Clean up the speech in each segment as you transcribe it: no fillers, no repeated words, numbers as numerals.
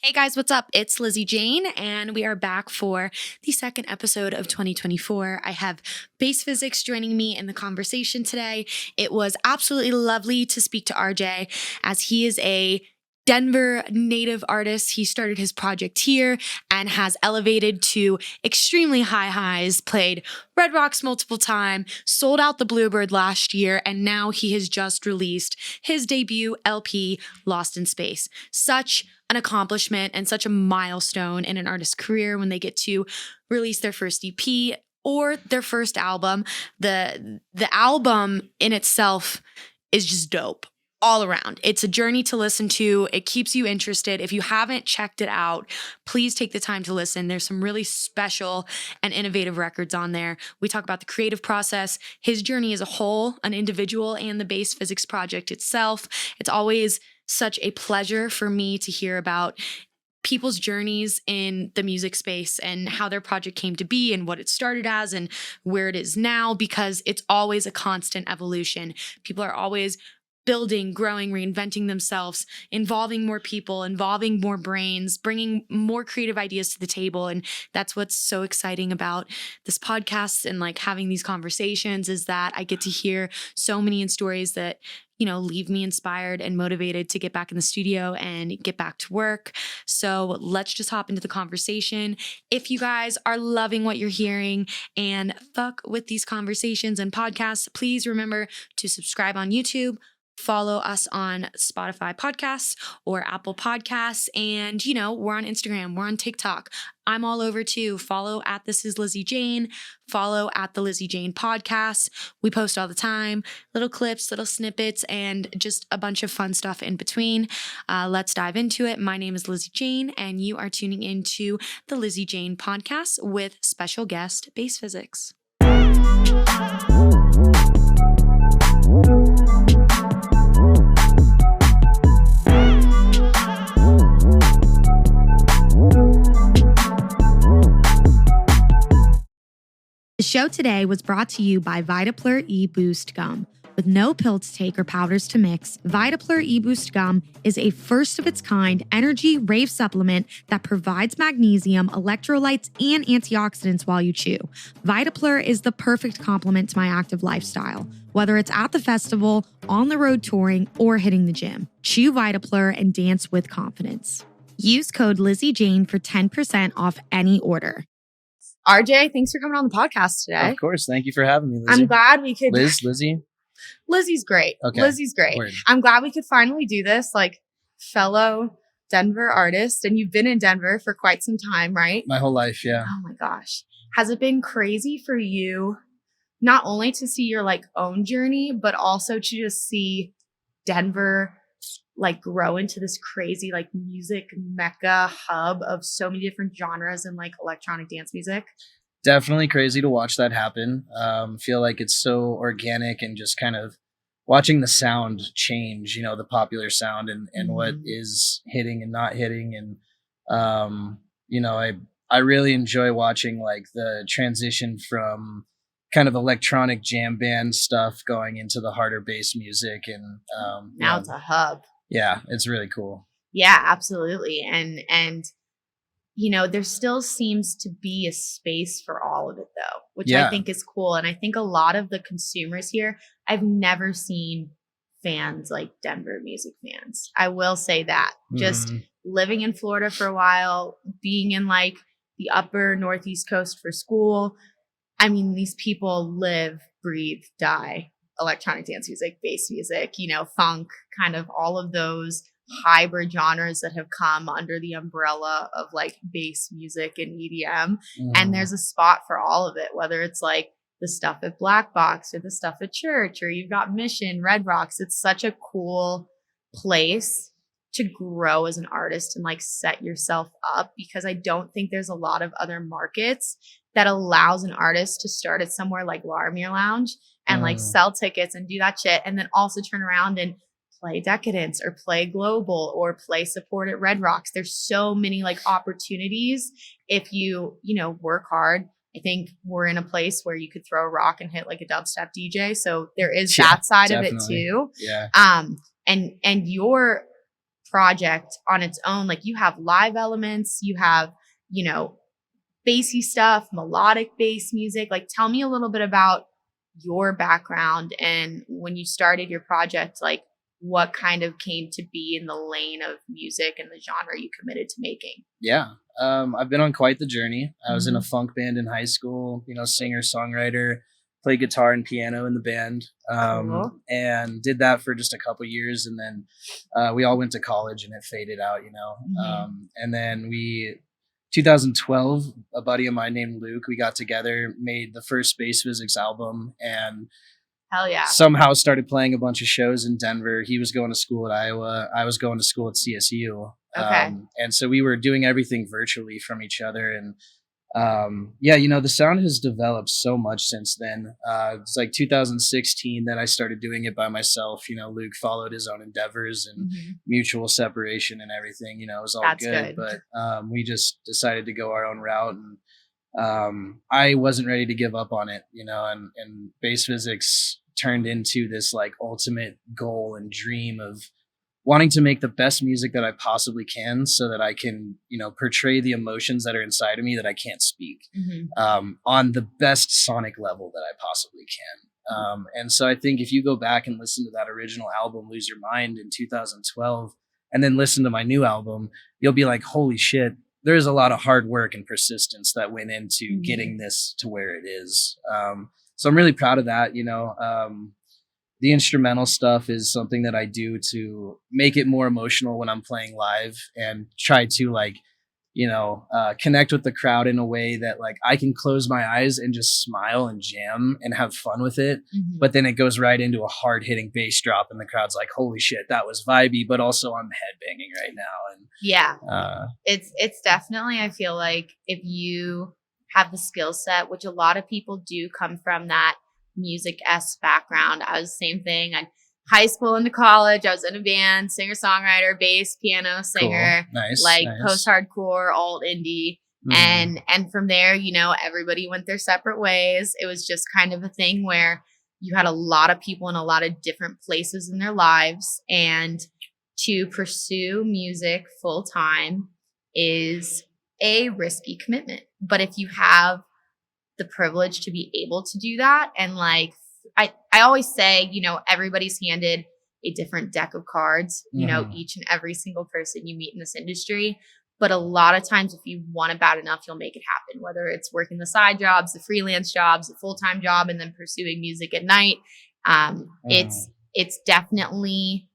Hey guys, what's up? It's Lizzy Jane, and we are back for the second episode of 2024. I have Bass Physics joining me in the conversation today. It was absolutely lovely to speak to RJ, as he is a Denver native artist. He started his project here and has elevated to extremely high highs, played Red Rocks multiple times, sold out the Bluebird last year, and now he has just released his debut LP, Lost in Space. Such an accomplishment and such a milestone in an artist's career when they get to release their first EP or their first album. The album in itself is just dope all around. It's a journey to listen to. It keeps you interested. If you haven't checked it out, please take the time to listen. There's some really special and innovative records on there. We talk about the creative process, his journey as a whole, an individual, and the Bass Physics project itself. It's always such a pleasure for me to hear about people's journeys in the music space and how their project came to be and what it started as and where it is now, because it's always a constant evolution. People are always building, growing, reinventing themselves, involving more people, involving more brains, bringing more creative ideas to the table. And that's what's so exciting about this podcast and like having these conversations, is that I get to hear so many stories that, you know, leave me inspired and motivated to get back in the studio and get back to work. So let's just hop into the conversation. If you guys are loving what you're hearing and fuck with these conversations and podcasts, please remember to subscribe on YouTube, follow us on Spotify podcasts or Apple podcasts. And, you know, we're on Instagram, we're on TikTok. I'm all over too. Follow at This Is Lizzy Jane. Follow at the Lizzy Jane podcast. We post all the time, little clips, little snippets, and just a bunch of fun stuff in between. Let's dive into it. My name is Lizzy Jane, and you are tuning into the Lizzy Jane podcast with special guest Bass Physics. The show today was brought to you by VitaPlur E-Boost Gum. With no pill to take or powders to mix, VitaPlur E-Boost Gum is a first-of-its-kind energy rave supplement that provides magnesium, electrolytes, and antioxidants while you chew. VitaPlur is the perfect complement to my active lifestyle, whether it's at the festival, on the road touring, or hitting the gym. Chew VitaPlur and dance with confidence. Use code LizzyJane for 10% off any order. RJ, thanks for coming on the podcast today. Of course. Thank you for having me, Lizzy. I'm glad we could. Lizzy? Lizzy's great. Okay. Lizzy's great. Word. I'm glad we could finally do this, like fellow Denver artist. And you've been in Denver for quite some time, right? My whole life, yeah. Oh my gosh. Has it been crazy for you not only to see your like own journey, but also to just see Denver like grow into this crazy like music mecca hub of so many different genres and like electronic dance music? Definitely crazy to watch that happen. Feel like it's so organic and just kind of watching the sound change, you know, the popular sound and what is hitting and not hitting. And, you know, I really enjoy watching like the transition from kind of electronic jam band stuff going into the harder bass music. And now it's a hub. Yeah, it's really cool. Yeah, absolutely. And you know, there still seems to be a space for all of it though, which I think is cool. And I think a lot of the consumers here, I've never seen fans like Denver music fans. I will say that. Just living in Florida for a while, being in like the upper Northeast coast for school. I mean, these people live, breathe, die electronic dance music, bass music, you know, funk, kind of all of those hybrid genres that have come under the umbrella of like bass music and EDM. And there's a spot for all of it, whether it's like the stuff at Black Box or the stuff at church, or you've got Mission, Red Rocks. It's such a cool place to grow as an artist and like set yourself up, because I don't think there's a lot of other markets that allows an artist to start at somewhere like Larimere Lounge and like sell tickets and do that shit, and then also turn around and play Decadence or play Global or play support at Red Rocks. There's so many like opportunities if you know, work hard. I think we're in a place where you could throw a rock and hit like a dubstep DJ. So there is that side of it too. Yeah. And your project on its own. Like you have live elements, you have, bassy stuff, melodic bass music. Like tell me a little bit about your background and when you started your project, like what kind of came to be in the lane of music and the genre you committed to making. Yeah. I've been on quite the journey. I was in a Mhm. funk band in high school, singer, songwriter, played guitar and piano in the band, Cool. and did that for just a couple years. And then we all went to college and it faded out. Mhm. And then 2012, a buddy of mine named Luke, we got together, made the first Space Physics album, and Hell yeah. somehow started playing a bunch of shows in Denver. He was going to school at Iowa. I was going to school at CSU. Okay. And so we were doing everything virtually from each other. And the sound has developed so much since then. It's like 2016 that I started doing it by myself. Luke followed his own endeavors and Mhm. mutual separation and everything. It was all That's good. good. But we just decided to go our own route. And I wasn't ready to give up on it, and Bass Physics turned into this like ultimate goal and dream of wanting to make the best music that I possibly can so that I can, portray the emotions that are inside of me that I can't speak, Mhm. on the best sonic level that I possibly can. And so I think if you go back and listen to that original album, Lose Your Mind, in 2012, and then listen to my new album, you'll be like, holy shit, there's a lot of hard work and persistence that went into getting this to where it is. So I'm really proud of that. The instrumental stuff is something that I do to make it more emotional when I'm playing live and try to connect with the crowd in a way that like I can close my eyes and just smile and jam and have fun with it. Mhm. But then it goes right into a hard hitting bass drop and the crowd's like, holy shit, that was vibey, but also I'm headbanging right now. And Yeah. It's definitely, I feel like if you have the skill set, which a lot of people do come from that music-esque background. I was the same thing. I high school into college, I was in a band, singer-songwriter, bass, piano, singer, cool. Nice. like Nice. post-hardcore, alt indie. And from there, everybody went their separate ways. It was just kind of a thing where you had a lot of people in a lot of different places in their lives, and to pursue music full time is a risky commitment. But if you have the privilege to be able to do that, and like I always say, everybody's handed a different deck of cards, each and every single person you meet in this industry. But a lot of times, if you want it bad enough, you'll make it happen, whether it's working the side jobs, the freelance jobs, the full-time job, and then pursuing music at night. It's definitely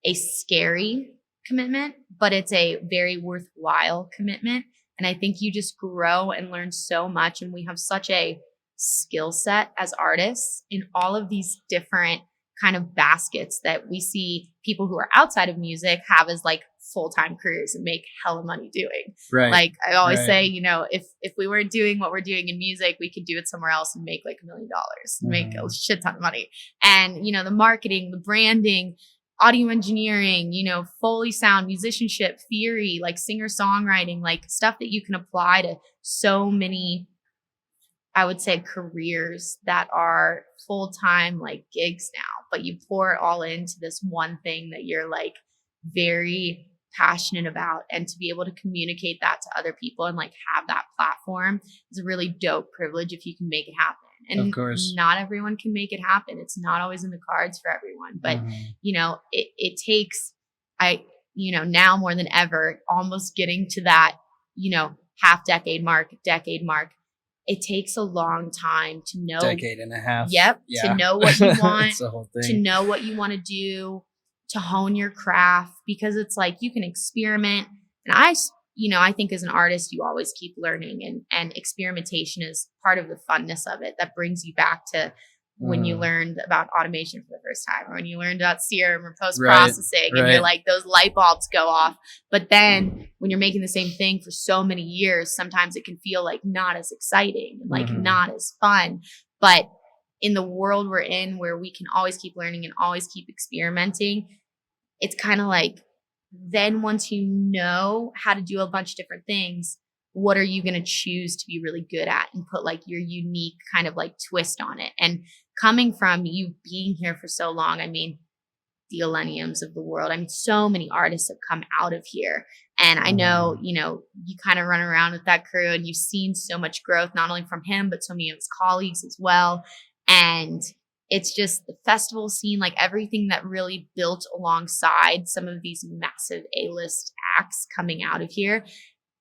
a scary commitment, but it's a very worthwhile commitment. And I think you just grow and learn so much. And we have such a skill set as artists in all of these different kind of baskets that we see people who are outside of music have as like full-time careers and make hella money doing. Right. Like I always say, if we weren't doing what we're doing in music, we could do it somewhere else and make like $1 million, make a shit ton of money. And, the marketing, the branding, audio engineering, Foley sound, musicianship, theory, like singer songwriting, like stuff that you can apply to so many, I would say, careers that are full-time like gigs now, but you pour it all into this one thing that you're like very passionate about. And to be able to communicate that to other people and like have that platform is a really dope privilege if you can make it happen. And of course, not everyone can make it happen. It's not always in the cards for everyone, but it takes, now more than ever, almost getting to that, decade mark. It takes a long time to know. Decade and a half. Yep. Yeah. To know what you want, it's the whole thing. to know what you want to do, to hone your craft, because it's like you can experiment. And I think as an artist, you always keep learning, and experimentation is part of the funness of it that brings you back to when you learned about automation for the first time, or when you learned about serum or post-processing, and you're like, those light bulbs go off. But then when you're making the same thing for so many years, sometimes it can feel like not as exciting, and like not as fun. But in the world we're in, where we can always keep learning and always keep experimenting, it's kind of like, then once you know how to do a bunch of different things, what are you going to choose to be really good at and put like your unique kind of like twist on it? And coming from you being here for so long, I mean, the Millenniums of the world. I mean, so many artists have come out of here. And I know, you know, you kind of run around with that crew and you've seen so much growth, not only from him, but so many of his colleagues as well. And it's just the festival scene, like everything that really built alongside some of these massive A-list acts coming out of here.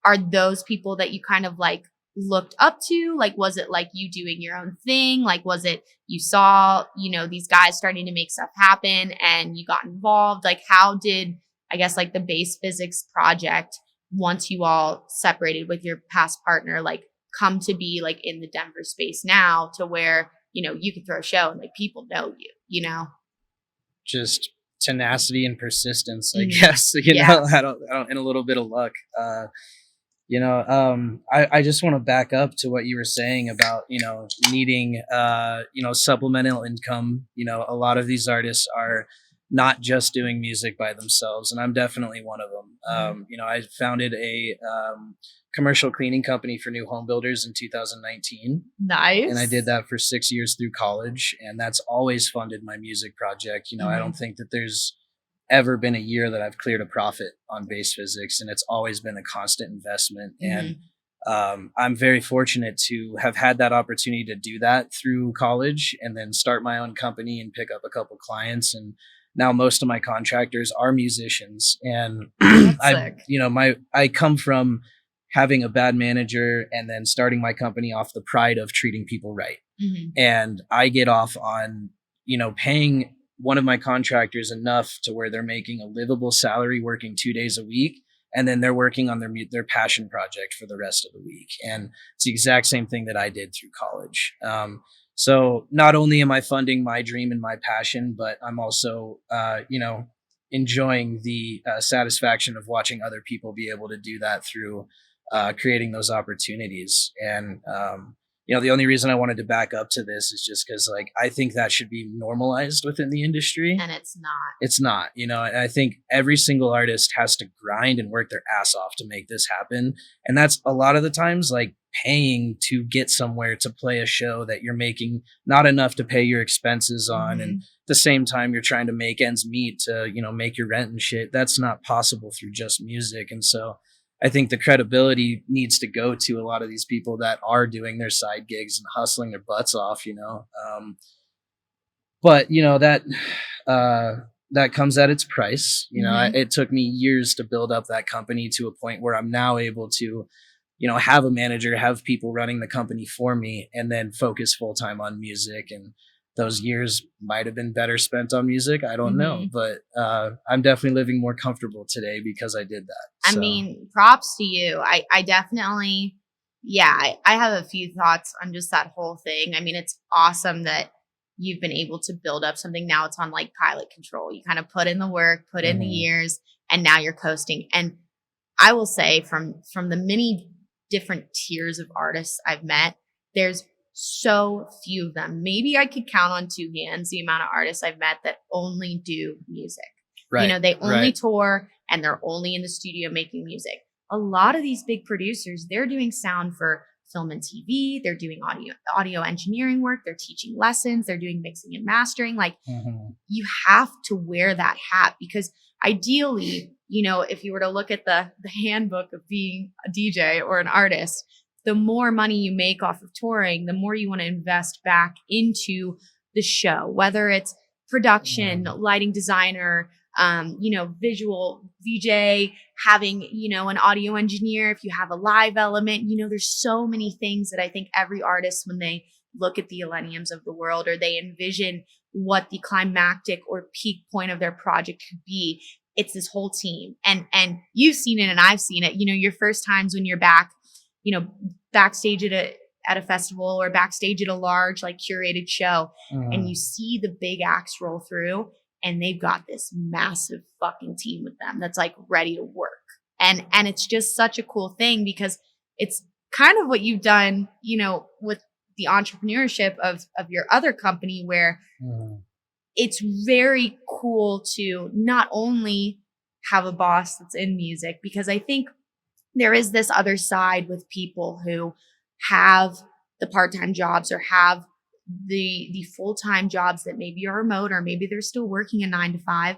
Are those people that you kind of like looked up to? Like, was it like you doing your own thing? Like, was it you saw, you know, these guys starting to make stuff happen and you got involved? Like, how did, I guess, like the Bass Physics project, once you all separated with your past partner, like come to be like in the Denver space now to where, you know, you could throw a show and like people know you, you know? Just tenacity and persistence, I guess, you know, I don't, and a little bit of luck. You know, I just want to back up to what you were saying about, you know, needing, you know, supplemental income. You know, a lot of these artists are not just doing music by themselves, and I'm definitely one of them. You know, I founded a commercial cleaning company for new home builders in 2019. Nice. And I did that for 6 years through college, and that's always funded my music project. You know, I don't think that there's ever been a year that I've cleared a profit on Bass Physics, and it's always been a constant investment. And I'm very fortunate to have had that opportunity to do that through college and then start my own company and pick up a couple clients. And now most of my contractors are musicians. And I come from having a bad manager and then starting my company off the pride of treating people right. And I get off on, you know, paying one of my contractors enough to where they're making a livable salary working 2 days a week. And then they're working on their passion project for the rest of the week. And it's the exact same thing that I did through college. So not only am I funding my dream and my passion, but I'm also, you know, enjoying the satisfaction of watching other people be able to do that through creating those opportunities. And, you know, the only reason I wanted to back up to this is just because, like, I think that should be normalized within the industry. And it's not. It's not, you know, and I think every single artist has to grind and work their ass off to make this happen. And that's a lot of the times like paying to get somewhere to play a show that you're making not enough to pay your expenses on. And at the same time, you're trying to make ends meet to, you know, make your rent and shit. That's not possible through just music. And so I think the credibility needs to go to a lot of these people that are doing their side gigs and hustling their butts off, you know. But you know, that comes at its price. You know, it took me years to build up that company to a point where I'm now able to, you know, have a manager, have people running the company for me, and then focus full time on music. And those years might have been better spent on music. I don't know, but I'm definitely living more comfortable today because I did that. I mean, props to you. I definitely, I have a few thoughts on just that whole thing. I mean, it's awesome that you've been able to build up something. Now it's on like pilot control. You kind of put in the work, put in the years, and now you're coasting. And I will say from the many different tiers of artists I've met, there's so few of them. Maybe I could count on two hands the amount of artists I've met that only do music. Right. You know, they only tour and they're only in the studio making music. A lot of these big producers, they're doing sound for film and TV. They're doing audio engineering work. They're teaching lessons. They're doing mixing and mastering. Like you have to wear that hat because ideally, you know, if you were to look at the handbook of being a DJ or an artist, the more money you make off of touring, the more you want to invest back into the show, whether it's production, lighting designer, you know, visual VJ, having, you know, an audio engineer. If you have a live element, you know, there's so many things that I think every artist, when they look at the Millenniums of the world or they envision what the climactic or peak point of their project could be, it's this whole team. And you've seen it and I've seen it. You know, your first times when you're back, you know, backstage at a festival or backstage at a large like curated show, and you see the big acts roll through and they've got this massive fucking team with them that's like ready to work. And it's just such a cool thing because it's kind of what you've done, you know, with the entrepreneurship of your other company where it's very cool to not only have a boss that's in music, because I think there is this other side with people who have the part-time jobs or have the full-time jobs that maybe are remote or maybe they're still working a 9 to 5,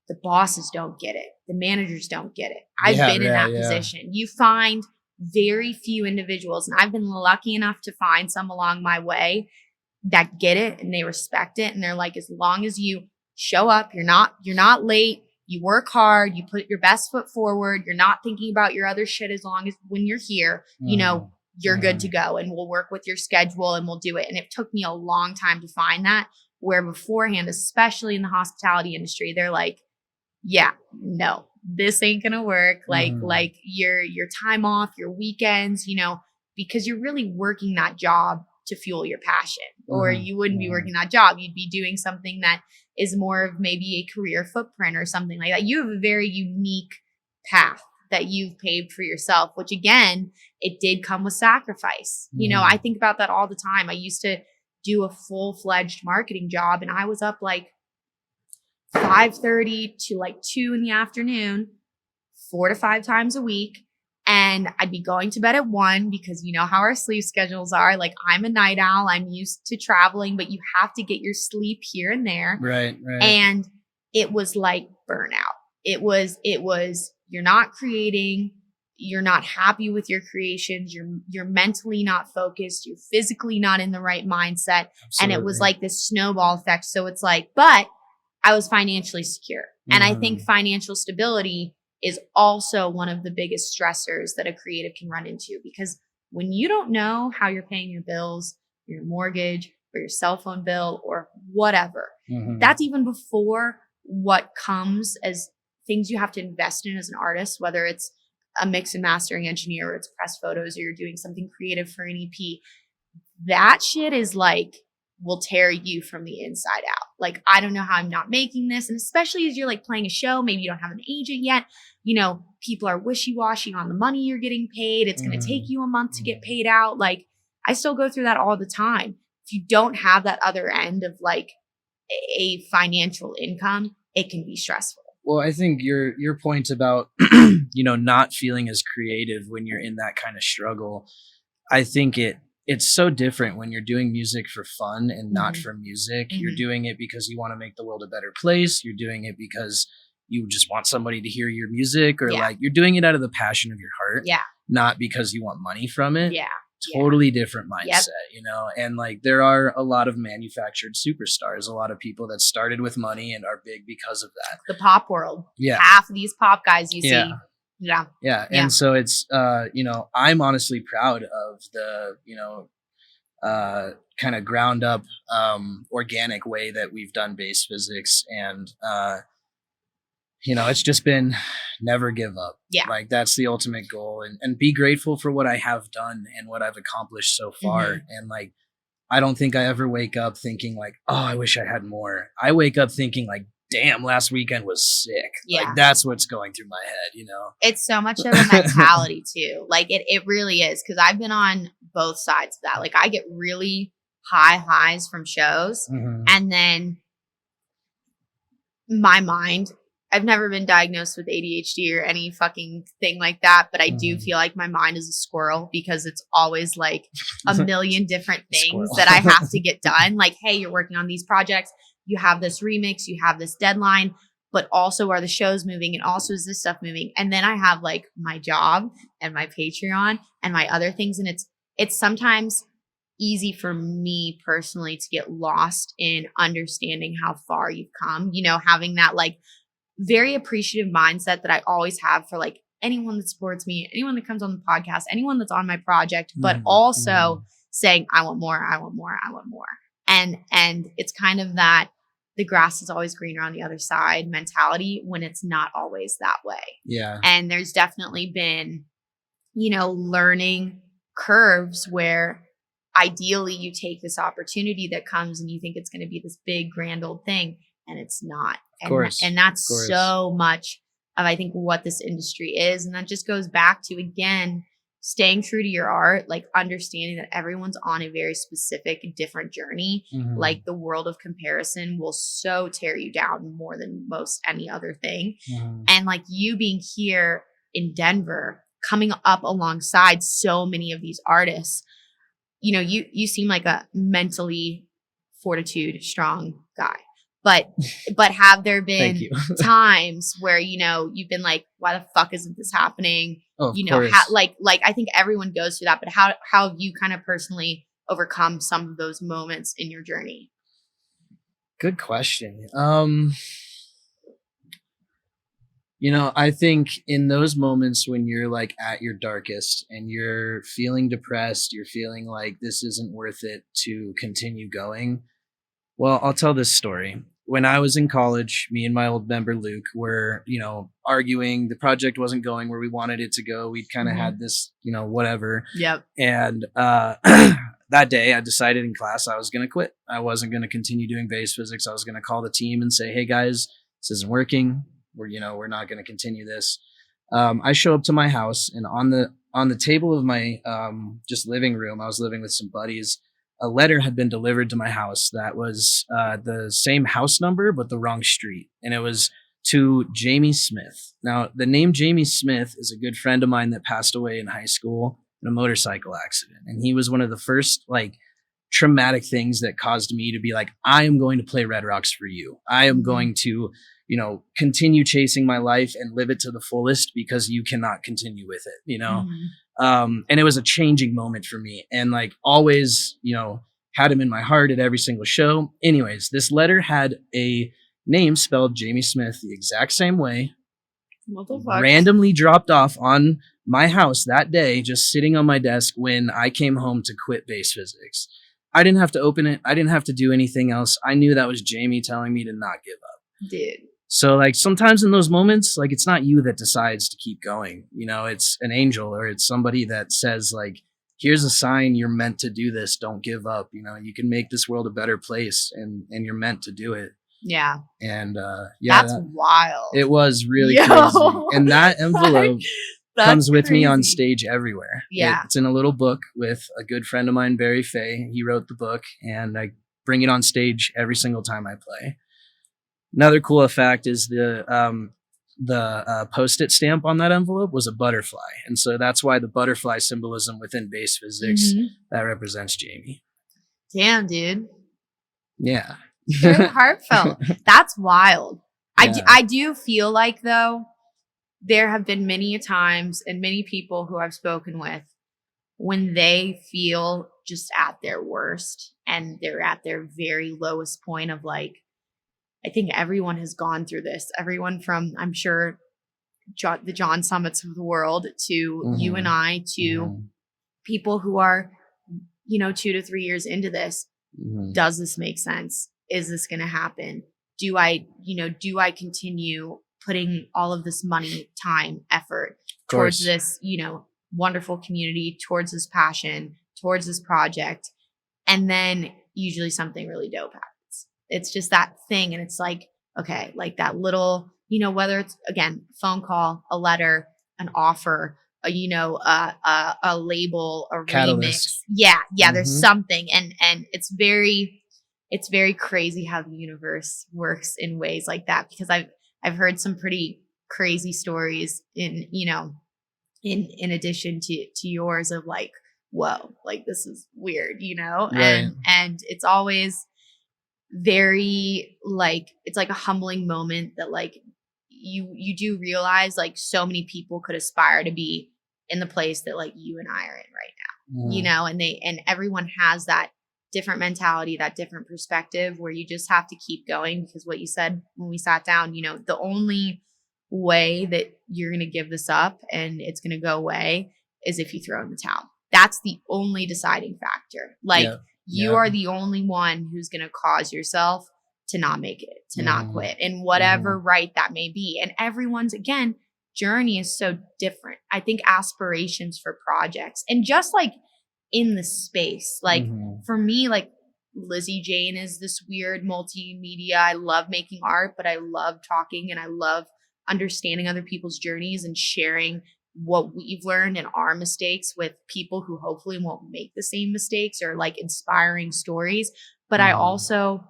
the bosses don't get it. The managers don't get it. I've been in that position. You find very few individuals, and I've been lucky enough to find some along my way that get it and they respect it. And they're like, as long as you show up, you're not late, you work hard, you put your best foot forward, you're not thinking about your other shit, as long as when you're here, you know, you're good to go, and we'll work with your schedule and we'll do it. And it took me a long time to find that, where beforehand, especially in the hospitality industry, they're like, yeah, no, this ain't gonna work. Like your time off, your weekends, you know, because you're really working that job to fuel your passion, or you wouldn't be working that job. You'd be doing something that is more of maybe a career footprint or something like that. You have a very unique path that you've paved for yourself, which again, it did come with sacrifice. You know, I think about that all the time. I used to do a full-fledged marketing job, and I was up like 5:30 to like 2 in the afternoon, 4 to 5 times a week. And I'd be going to bed at 1, because you know how our sleep schedules are. Like, I'm a night owl. I'm used to traveling, but you have to get your sleep here and there. Right. And it was like burnout. It was, you're not creating, you're not happy with your creations. You're mentally not focused. You're physically not in the right mindset. Absolutely. And it was like this snowball effect. So it's like, but I was financially secure. And I think financial stability is also one of the biggest stressors that a creative can run into, because when you don't know how you're paying your bills, your mortgage, or your cell phone bill, or whatever, that's even before what comes as things you have to invest in as an artist, whether it's a mix and mastering engineer, or it's press photos, or you're doing something creative for an EP. That shit is like, will tear you from the inside out. Like, I don't know how I'm not making this. And especially as you're like playing a show, maybe you don't have an agent yet, you know, people are wishy-washy on the money you're getting paid. It's going to take you a month to get paid out. Like, I still go through that all the time. If you don't have that other end of like a financial income, it can be stressful. Well, I think your point about, you know, not feeling as creative when you're in that kind of struggle, I think it's so different when you're doing music for fun and not for music. You're doing it because you want to make the world a better place. You're doing it because you just want somebody to hear your music, or like you're doing it out of the passion of your heart. Yeah. Not because you want money from it. Yeah. Totally different mindset, you know? And like, there are a lot of manufactured superstars, a lot of people that started with money and are big because of that. The pop world. Yeah. Half of these pop guys you see. Yeah. And so it's, you know, I'm honestly proud of the, you know, kind of ground up, organic way that we've done bass physics. And, you know, it's just been never give up. Yeah. Like, that's the ultimate goal, and be grateful for what I have done and what I've accomplished so far. And like, I don't think I ever wake up thinking like, oh, I wish I had more. I wake up thinking like, damn, last weekend was sick. Yeah. Like, that's what's going through my head, you know? It's so much of a mentality too. Like, it really is. Cause I've been on both sides of that. Like, I get really high highs from shows, and then my mind, I've never been diagnosed with ADHD or any fucking thing like that, but I do feel like my mind is a squirrel, because it's always like a million different things that I have to get done. Like, hey, you're working on these projects. You have this remix, you have this deadline, but also are the shows moving, and also is this stuff moving? And then I have like my job and my Patreon and my other things. And it's sometimes easy for me personally to get lost in understanding how far you've come, you know, having that like very appreciative mindset that I always have for like anyone that supports me, anyone that comes on the podcast, anyone that's on my project, but also saying, I want more, I want more, I want more. And it's kind of that the grass is always greener on the other side mentality, when it's not always that way. Yeah. And there's definitely been, you know, learning curves where ideally you take this opportunity that comes and you think it's going to be this big grand old thing, and it's not. And that's so much of, I think, what this industry is. And that just goes back to, again, staying true to your art, like understanding that everyone's on a very specific, different journey. Like, the world of comparison will so tear you down more than most any other thing. And like, you being here in Denver, coming up alongside so many of these artists, you know, you seem like a mentally fortitude, strong guy. But have there Thank been you. times where, you know, you've been like, why the fuck isn't this happening? Oh, of You know, course. like I think everyone goes through that, but how have you kind of personally overcome some of those moments in your journey? Good question. You know, I think in those moments when you're like at your darkest and you're feeling depressed, you're feeling like this isn't worth it to continue going. Well, I'll tell this story. When I was in college, me and my old member Luke were, you know, arguing. The project wasn't going where we wanted it to go. We'd kind of had this, you know, whatever. Yep. And that day I decided in class I was going to quit. I wasn't going to continue doing base physics. I was going to call the team and say, hey guys, this isn't working. We're not going to continue this. I show up to my house, and on the table of my just living room, I was living with some buddies. A letter had been delivered to my house that was the same house number but the wrong street, and it was to Jamie Smith. Now, the name Jamie Smith is a good friend of mine that passed away in high school in a motorcycle accident, and he was one of the first like traumatic things that caused me to be like, I am going to play Red Rocks for you. I am going to, you know, continue chasing my life and live it to the fullest because you cannot continue with it, you know? And it was a changing moment for me, and like always, you know, had him in my heart at every single show. Anyways, this letter had a name spelled Jamie Smith the exact same way, What the fuck? randomly dropped off on my house that day, just sitting on my desk when I came home to quit base physics. I didn't have to open it. I didn't have to do anything else. I knew that was Jamie telling me to not give up. Dude. So like sometimes in those moments, like it's not you that decides to keep going. You know, it's an angel or it's somebody that says like, here's a sign you're meant to do this. Don't give up. You know, you can make this world a better place, and you're meant to do it. Yeah. And yeah, That's wild. it was really Yo. crazy. And that envelope That's comes with me on crazy. stage everywhere. Yeah. It's in a little book with a good friend of mine, Barry Fay. He wrote the book, and I bring it on stage every single time I play. Another cool fact is the Post-it stamp on that envelope was a butterfly, and so that's why the butterfly symbolism within base physics that represents Jamie. Damn, dude. Yeah, Very heartfelt. That's wild. Yeah. I do feel like though there have been many times and many people who I've spoken with when they feel just at their worst and they're at their very lowest point of like, I think everyone has gone through this. Everyone from, I'm sure, the John Summits of the world to you and I to people who are, you know, 2 to 3 years into this. Does this make sense? Is this going to happen? Do I continue putting all of this money, time, effort towards this, you know, wonderful community, towards this passion, towards this project? And then usually something really dope happens. It's just that thing. And it's like, okay, like that little, you know, whether it's again, phone call, a letter, an offer, a label, a Catalyst. remix. Yeah. There's something. And it's very crazy how the universe works in ways like that, because I've heard some pretty crazy stories in addition to yours of like, whoa, like this is weird, you know? Right. And it's always very like, it's like a humbling moment that like you do realize like so many people could aspire to be in the place that like you and I are in right now, you know, and everyone has that different mentality, that different perspective where you just have to keep going, because what you said when we sat down, you know, the only way that you're going to give this up and it's going to go away is if you throw in the towel. That's the only deciding factor. Like you are the only one who's going to cause yourself to not make it, to not quit, and whatever right that may be. And everyone's, again, journey is so different. I think aspirations for projects and just like in the space, like for me, like Lizzy Jane is this weird multimedia. I love making art, but I love talking and I love understanding other people's journeys and sharing what we've learned and our mistakes with people who hopefully won't make the same mistakes, or like inspiring stories. But I also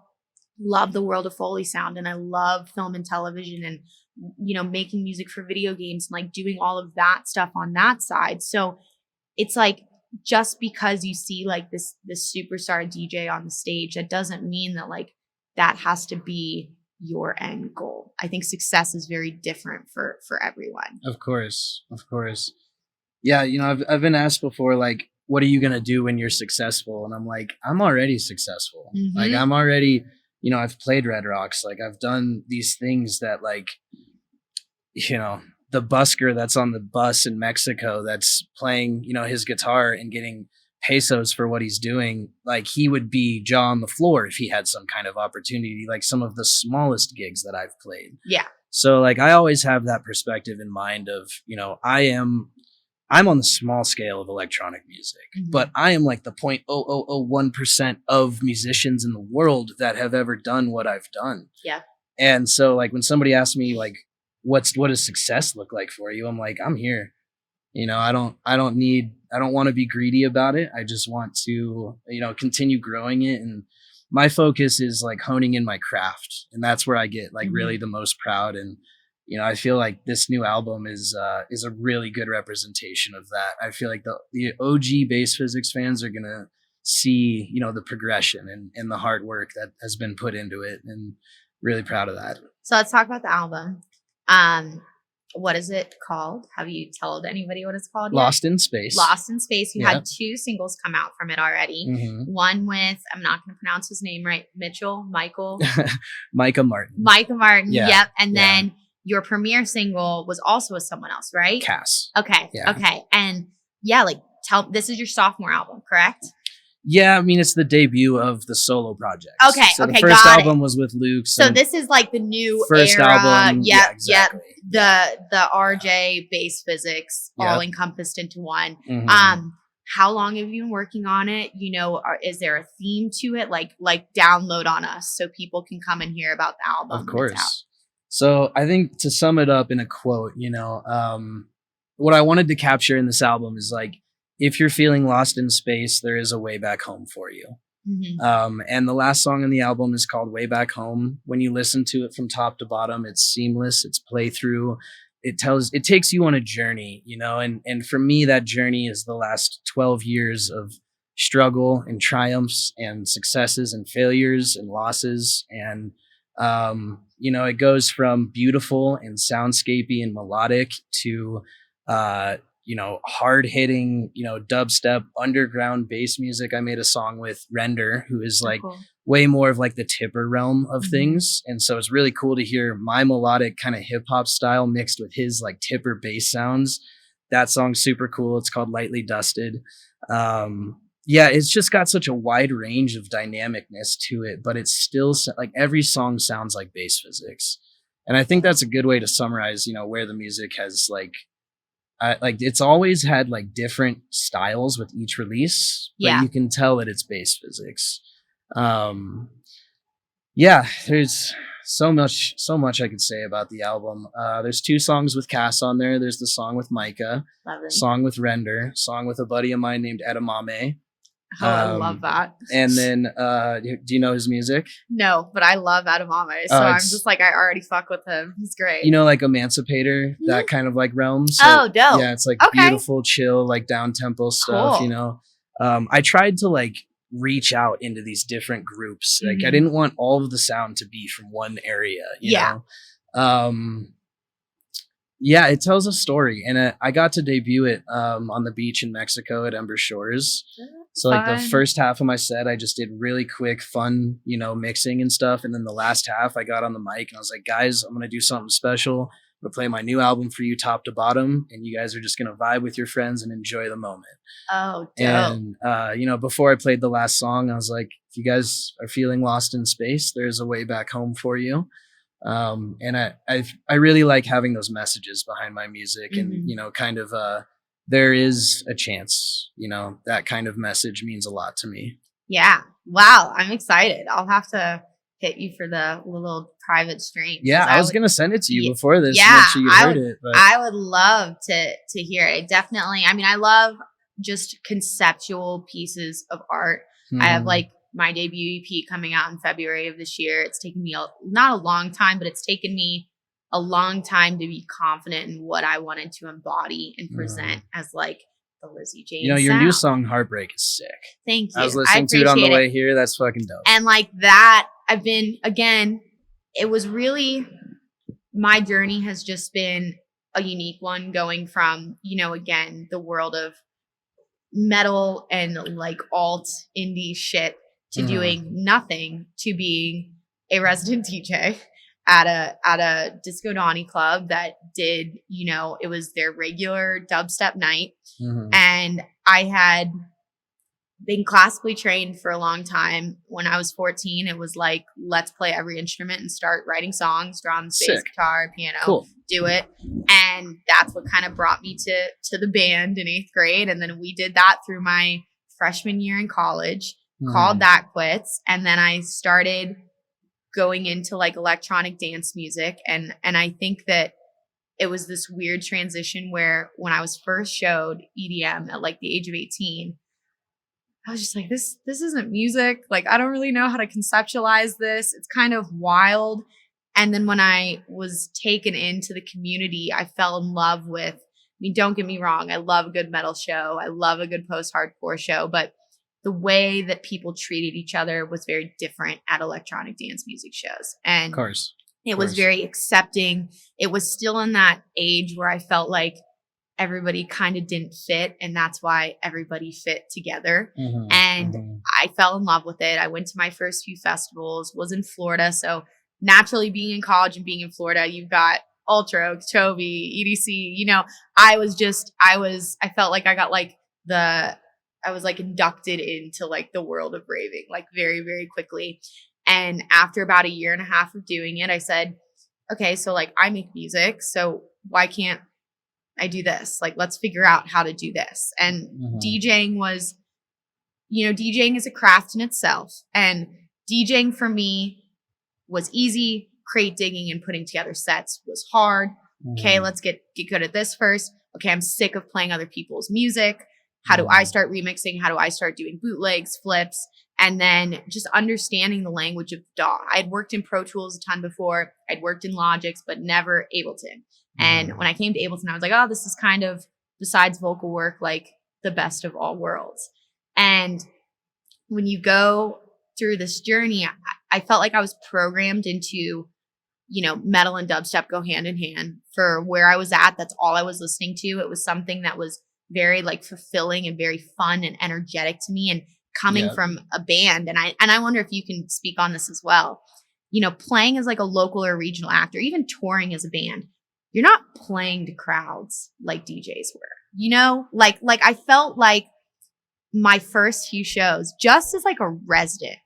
love the world of Foley sound, and I love film and television, and, you know, making music for video games and like doing all of that stuff on that side. So it's like just because you see like this superstar DJ on the stage, that doesn't mean that like that has to be your end goal. I think success is very different for everyone. Of course. Yeah, I've been asked before, like, what are you gonna do when you're successful? And I'm like, I'm already successful. Like, I'm already, I've played Red Rocks. Like, I've done these things that, like, the busker that's on the bus in Mexico that's playing, his guitar and getting pesos for what he's doing. Like, he would be jaw on the floor if he had some kind of opportunity, like some of the smallest gigs that I've played. Yeah. So, like, I always have that perspective in mind of, I'm on the small scale of electronic music, but I am like the 0.0001% of musicians in the world that have ever done what I've done. Yeah. And so, like, when somebody asks me, like, what does success look like for you? I'm like, I'm here. I don't want to be greedy about it. I just want to, continue growing it. And my focus is like honing in my craft. And that's where I get like really the most proud. And, I feel like this new album is a really good representation of that. I feel like the OG Bass Physics fans are going to see, the progression and the hard work that has been put into it, and really proud of that. So let's talk about the album. What is it called? Have you told anybody what it's called yet? Lost in Space. Lost in Space. You had 2 singles come out from it already. One with, I'm not going to pronounce his name right, Michael. Micah Martin. Yeah. Yep. And then your premiere single was also with someone else, right? Cass. Okay. Yeah. Okay. And like this is your sophomore album, correct? Yeah, I mean, it's the debut of the solo project. Okay, so the first album was with Luke. So this is like the new first era. album. Yep, exactly. The RJ Bass Physics all encompassed into one. How long have you been working on it? Is there a theme to it? Like download on us so people can come and hear about the album. Of course. So I think to sum it up in a quote, what I wanted to capture in this album is like, if you're feeling lost in space, there is a way back home for you. And the last song on the album is called Way Back Home. When you listen to it from top to bottom, it's seamless. It's playthrough. It takes you on a journey, and for me, that journey is the last 12 years of struggle and triumphs and successes and failures and losses. And, it goes from beautiful and soundscapey and melodic to, hard hitting, dubstep, underground bass music. I made a song with Render, who is like way more of like the tipper realm of things. And so it's really cool to hear my melodic kind of hip hop style mixed with his like tipper bass sounds. That song's super cool. It's called Lightly Dusted. It's just got such a wide range of dynamicness to it, but it's still like every song sounds like Bass Physics. And I think that's a good way to summarize, where the music has like it's always had like different styles with each release, but you can tell that it's Bass Physics. There's so much I could say about the album. There's 2 songs with Cass on there. There's the song with Micah, song with Render, song with a buddy of mine named Edamame. Oh, I love that. And then, do you know his music? No, but I love Edamame. So I'm just like, I already fuck with him. He's great. Like Emancipator, that kind of like realm. So, dope. Yeah, it's like beautiful, chill, like down tempo stuff, I tried to like reach out into these different groups. Like I didn't want all of the sound to be from one area, you know? It tells a story, and I got to debut it on the beach in Mexico at Ember Shores. So like the first half of my set, I just did really quick, fun, mixing and stuff. And then the last half, I got on the mic and I was like, guys, I'm going to do something special. I'm going to play my new album for you top to bottom. And you guys are just going to vibe with your friends and enjoy the moment. Oh, dope. And, before I played the last song, I was like, if you guys are feeling lost in space, there's a way back home for you. And I really like having those messages behind my music and, kind of, there is a chance, that kind of message means a lot to me. Yeah. Wow. I'm excited. I'll have to hit you for the little private stream. Yeah. I was going to send it to you before this. Yeah. Make sure you heard it. But I would love to hear it. Definitely. I mean, I love just conceptual pieces of art. I have like my debut EP coming out in February of this year. It's taken me not a long time, but it's taken me a long time to be confident in what I wanted to embody and present as like the Lizzy Jane You know, your sound. new song Heartbreak is sick. Thank you. I was listening to it on the way here. That's fucking dope. And like that, I've been, again, it was really, my journey has just been a unique one, going from, you know, again, the world of metal and like alt indie shit to doing nothing, to being a resident DJ at a Disco Donnie club that did, you know, it was their regular dubstep night. And I had been classically trained for a long time. When I was 14, it was like, let's play every instrument and start writing songs, drums, bass, guitar, piano, do it. And that's what kind of brought me to the band in 8th grade. And then we did that through my freshman year in college, called that quits. And then I started going into like electronic dance music. And I think that it was this weird transition where when I was first showed EDM at like the age of 18, I was just like, this isn't music. Like, I don't really know how to conceptualize this. It's kind of wild. And then when I was taken into the community, I fell in love with, I mean, don't get me wrong, I love a good metal show. I love a good post-hardcore show, but the way that people treated each other was very different at electronic dance music shows. And of course. It was very accepting. It was still in that age where I felt like everybody kind of didn't fit, and that's why everybody fit together. And I fell in love with it. I went to my first few festivals, was in Florida. So naturally, being in college and being in Florida, you've got Ultra, Okeechobee, EDC, you know, I felt like I got like I was like inducted into like the world of raving, like very, very quickly. And after about a year and a half of doing it, I said, okay, so like I make music, so why can't I do this? Like, let's figure out how to do this. And DJing was, you know, DJing is a craft in itself. And DJing for me was easy. Crate digging and putting together sets was hard. Okay, let's get good at this first. Okay, I'm sick of playing other people's music. How do I start remixing? How do I start doing bootlegs, flips? And then just understanding the language of DAW. I had worked in Pro Tools a ton before. I'd worked in Logics, but never Ableton. And when I came to Ableton, I was like, oh, this is kind of, besides vocal work, like the best of all worlds. And when you go through this journey, I felt like I was programmed into, you know, metal and dubstep go hand in hand. For where I was at, that's all I was listening to. It was something that was very like fulfilling and very fun and energetic to me. And coming from a band, and I wonder if you can speak on this as well. You know, playing as like a local or regional actor, even touring as a band, you're not playing to crowds like DJs were, you know, like I felt like my first few shows, just as like a resident,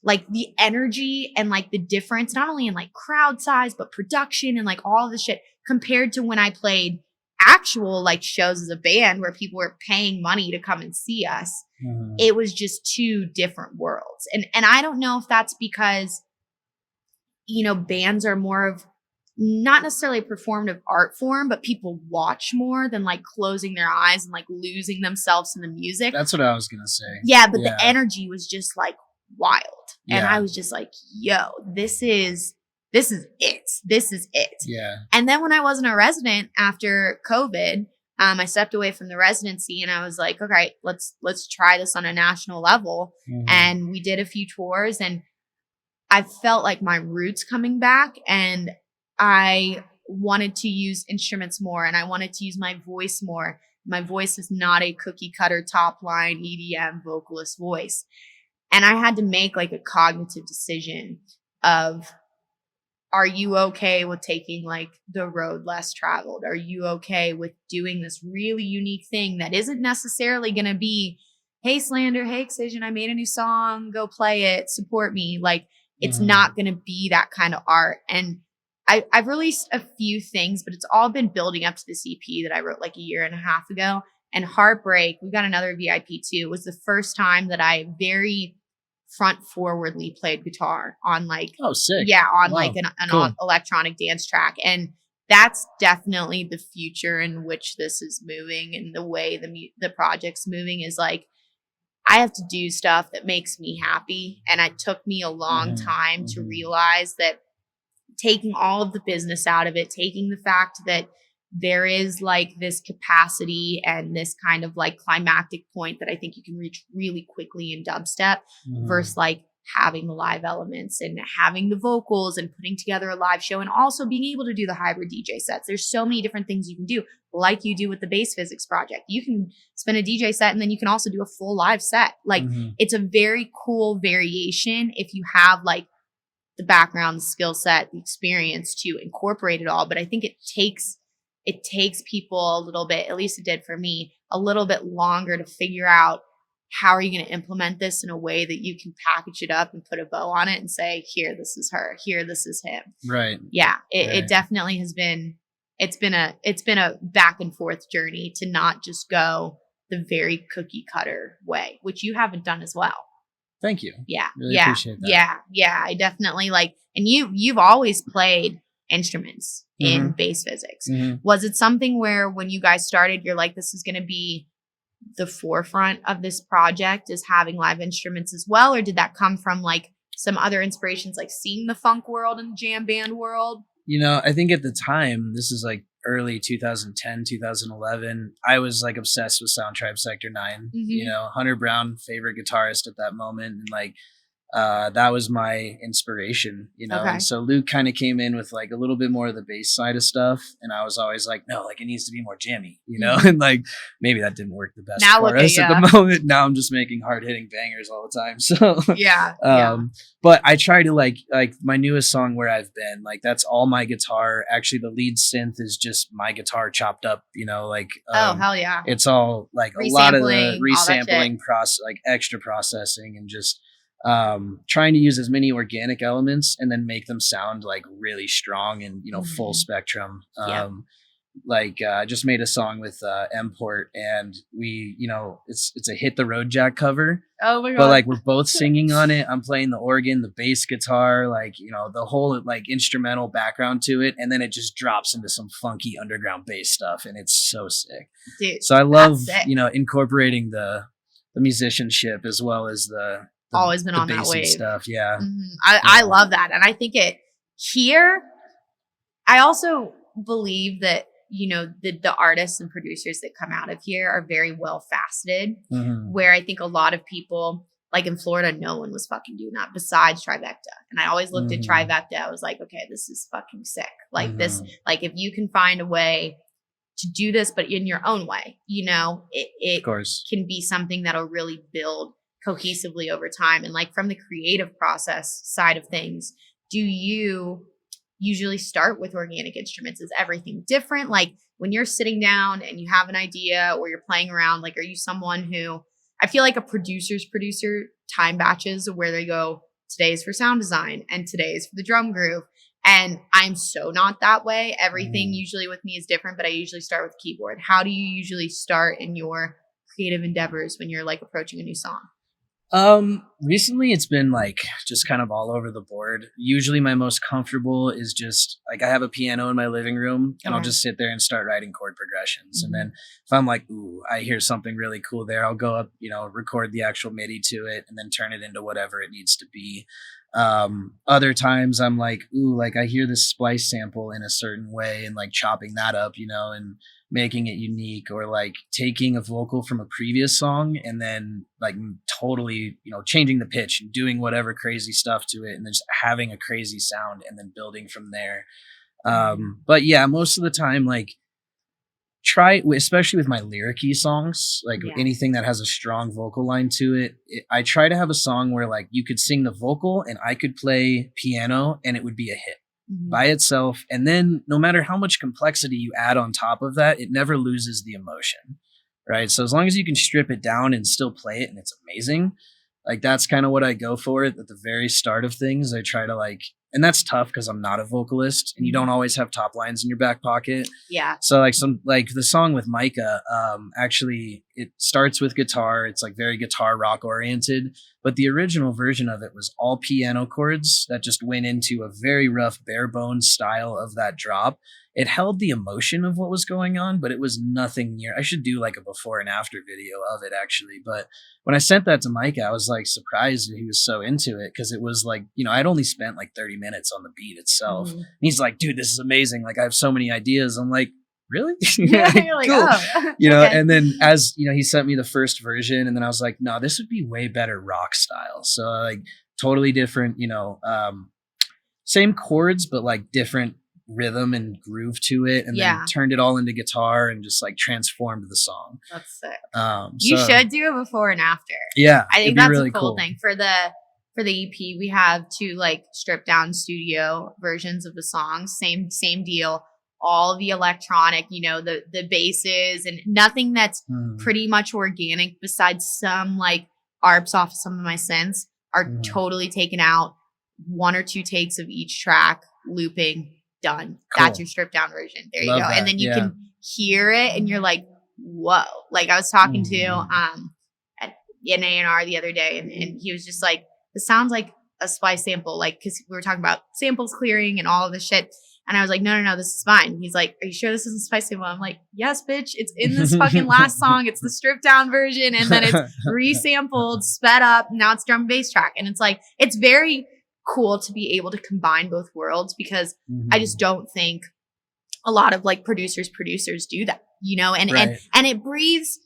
like the energy and like the difference, not only in like crowd size, but production and like all this shit compared to when I played actual like shows as a band where people were paying money to come and see us. It was just two different worlds. And I don't know if that's because, you know, bands are more of not necessarily a performative art form, but people watch more than like closing their eyes and like losing themselves in the music. That's what I was going to say. Yeah, but the energy was just like wild. And I was just like, yo, this is it. This is it. Yeah. And then when I wasn't a resident after COVID, I stepped away from the residency and I was like, okay, let's try this on a national level. And we did a few tours and I felt like my roots coming back, and I wanted to use instruments more and I wanted to use my voice more. My voice is not a cookie cutter top line EDM vocalist voice. And I had to make like a cognitive decision of, are you okay with taking like the road less traveled? Are you okay with doing this really unique thing that isn't necessarily going to be, hey, Slander, hey, Excision, I made a new song, go play it, support me. Like, it's not going to be that kind of art. And I've released a few things, but it's all been building up to this EP that I wrote like a year and a half ago. And Heartbreak, we got another VIP too, was the first time that I very front forwardly played guitar on like, sick. Yeah, on like an cool electronic dance track. And that's definitely the future in which this is moving, and the way the project's moving is like, I have to do stuff that makes me happy. And it took me a long time to realize that taking all of the business out of it, taking the fact that there is like this capacity and this kind of like climactic point that I think you can reach really quickly in dubstep versus like having the live elements and having the vocals and putting together a live show and also being able to do the hybrid DJ sets. There's so many different things you can do, like you do with the Bass Physics project. You can spin a DJ set and then you can also do a full live set. Like it's a very cool variation if you have like the background, the skill set, the experience to incorporate it all. But I think it takes people a little bit, at least it did for me, a little bit longer to figure out how are you going to implement this in a way that you can package it up and put a bow on it and say, here, this is her, here, this is him. Right. Yeah. It definitely has been, it's been a back and forth journey to not just go the very cookie cutter way, which you haven't done as well. Thank you. Yeah. Really appreciate that. Yeah. I definitely like, and you've always played instruments in Bass Physics. Was it something where when you guys started, you're like, this is going to be the forefront of this project is having live instruments as well? Or did that come from like some other inspirations, like seeing the funk world and the jam band world? You know, I think at the time, this is like early 2010, 2011, I was like obsessed with Sound Tribe Sector 9. You know, Hunter Brown, favorite guitarist at that moment. And like, that was my inspiration, you know? And so Luke kind of came in with like a little bit more of the bass side of stuff. And I was always like, no, like it needs to be more jammy, you know? And like, maybe that didn't work the best now for us at the moment. Now I'm just making hard hitting bangers all the time. So but I try to like my newest song, Where I've Been, like that's all my guitar. Actually, the lead synth is just my guitar chopped up, you know, like, oh, hell yeah. It's all like a lot of the resampling process, like extra processing and just, trying to use as many organic elements and then make them sound like really strong and, you know, full spectrum. Like, I just made a song with, Import and we, you know, it's a Hit the Road Jack cover. Oh my God. But like, we're both singing on it. I'm playing the organ, the bass guitar, like, you know, the whole like instrumental background to it. And then it just drops into some funky underground bass stuff. And it's so sick. Dude, so I love, you know, incorporating the musicianship as well as the always been on that wave stuff. Yeah. I love that. And I think I also believe that, you know, the artists and producers that come out of here are very well faceted, where I think a lot of people like in Florida, no one was fucking doing that besides Trivecta. And I always looked at Trivecta. I was like, okay, this is fucking sick. Like this, like if you can find a way to do this, but in your own way, you know, it of course can be something that'll really build cohesively over time. And like from the creative process side of things, do you usually start with organic instruments? Is everything different? Like when you're sitting down and you have an idea or you're playing around, like, are you someone who, I feel like a producer's producer time batches where they go, today's for sound design and today's for the drum groove. And I'm so not that way. Everything usually with me is different, but I usually start with keyboard. How do you usually start in your creative endeavors when you're like approaching a new song? Recently it's been like just kind of all over the board. Usually my most comfortable is just like I have a piano in my living room and I'll just sit there and start writing chord progressions. And then if I'm like, ooh, I hear something really cool there, I'll go up, you know, record the actual MIDI to it and then turn it into whatever it needs to be. Other times I'm like, ooh, like I hear this splice sample in a certain way and like chopping that up, you know, and making it unique, or like taking a vocal from a previous song and then like totally, you know, changing the pitch and doing whatever crazy stuff to it and then just having a crazy sound and then building from there. But yeah, most of the time, like especially with my lyric-y songs, like anything that has a strong vocal line to it, I try to have a song where like you could sing the vocal and I could play piano and it would be a hit by itself. And then no matter how much complexity you add on top of that, it never loses the emotion, right? So as long as you can strip it down and still play it and it's amazing, like that's kind of what I go for at the very start of things. I try to like, and that's tough because I'm not a vocalist and you don't always have top lines in your back pocket. Yeah. So like the song with Micah, actually it starts with guitar. It's like very guitar rock oriented, but the original version of it was all piano chords that just went into a very rough bare bones style of that drop. It held the emotion of what was going on, but it was nothing near. I should do like a before and after video of it actually. But when I sent that to Micah, I was like surprised that he was so into it, because it was like, you know, I'd only spent like 30 minutes on the beat itself. And he's like, dude, this is amazing. Like I have so many ideas. I'm like, really? Yeah, you're like, cool. oh, You know, okay. and then as you know, he sent me the first version, and then I was like, no, this would be way better rock style. So like totally different, you know, same chords, but like different rhythm and groove to it, and then turned it all into guitar and just like transformed the song. That's sick. So, You should do it before and after. Yeah, I think that's really a cool thing for the EP. We have 2 like stripped down studio versions of the songs. Same deal. All the electronic, you know, the basses and nothing that's pretty much organic besides some like arps off of some of my synths are totally taken out. 1 or 2 takes of each track, looping, done. Cool. That's your stripped down version. There Love you go. that. And then you can hear it and you're like, whoa. Like I was talking to at an A&R the other day and he was just like, this sounds like a Splice sample. Like, cause we were talking about samples clearing and all of this shit. And I was like, no, this is fine. He's like, are you sure this isn't Spice Sample? I'm like, yes, bitch. It's in this fucking last song. It's the stripped down version. And then it's resampled, sped up. Now it's drum and bass track. And it's like, it's very cool to be able to combine both worlds because I just don't think a lot of like producers do that, you know, and it breathes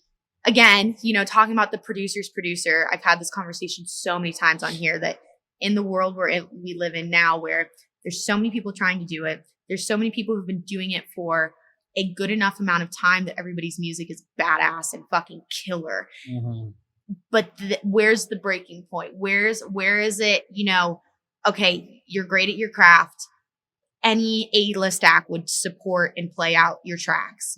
again, you know, talking about the producer's producer. I've had this conversation so many times on here that in the world we live in now, where there's so many people trying to do it. There's so many people who've been doing it for a good enough amount of time that everybody's music is badass and fucking killer. But where's the breaking point? Where is it, you know, okay, you're great at your craft. Any A-list act would support and play out your tracks.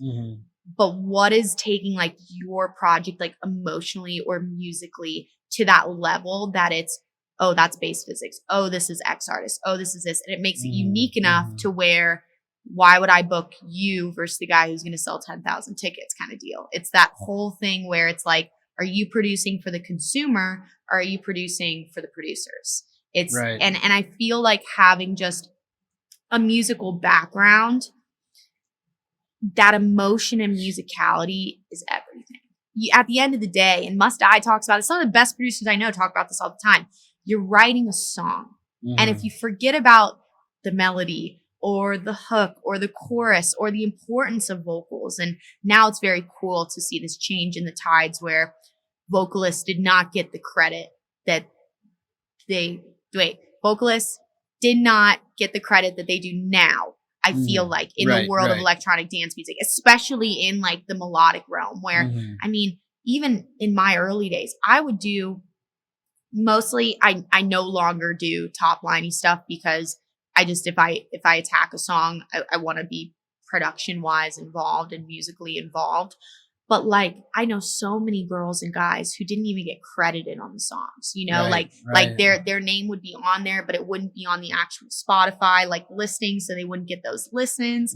But what is taking like your project like emotionally or musically to that level that it's, oh, that's bass physics. Oh, this is X artist. Oh, this is this. And it makes it unique enough to where why would I book you versus the guy who's going to sell 10,000 tickets kind of deal? It's that whole thing where it's like, are you producing for the consumer or are you producing for the producers? It's and I feel like having just a musical background, that emotion and musicality is everything. At the end of the day, and Must Die talks about it. Some of the best producers I know talk about this all the time. You're writing a song. And if you forget about the melody or the hook or the chorus or the importance of vocals, and now it's very cool to see this change in the tides where vocalists did not get the credit that vocalists did not get the credit that they do now. I feel like in the world of electronic dance music, especially in like the melodic realm where, I mean, even in my early days, I would do mostly, I no longer do top liney stuff because I just, if I attack a song, I want to be production wise involved and musically involved. But like, I know so many girls and guys who didn't even get credited on the songs, you know, like their name would be on there, but it wouldn't be on the actual Spotify, like listings. So they wouldn't get those listens.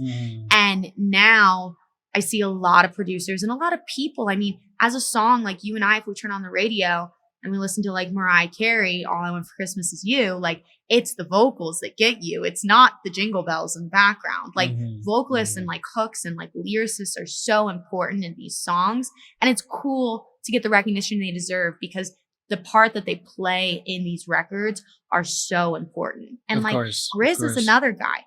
And now I see a lot of producers and a lot of people. I mean, as a song, like you and I, if we turn on the radio and we listen to like Mariah Carey, All I Want for Christmas Is You, like it's the vocals that get you. It's not the jingle bells in the background. Like vocalists and like hooks and like lyricists are so important in these songs. And it's cool to get the recognition they deserve because the part that they play in these records are so important. And like Grizz is another guy.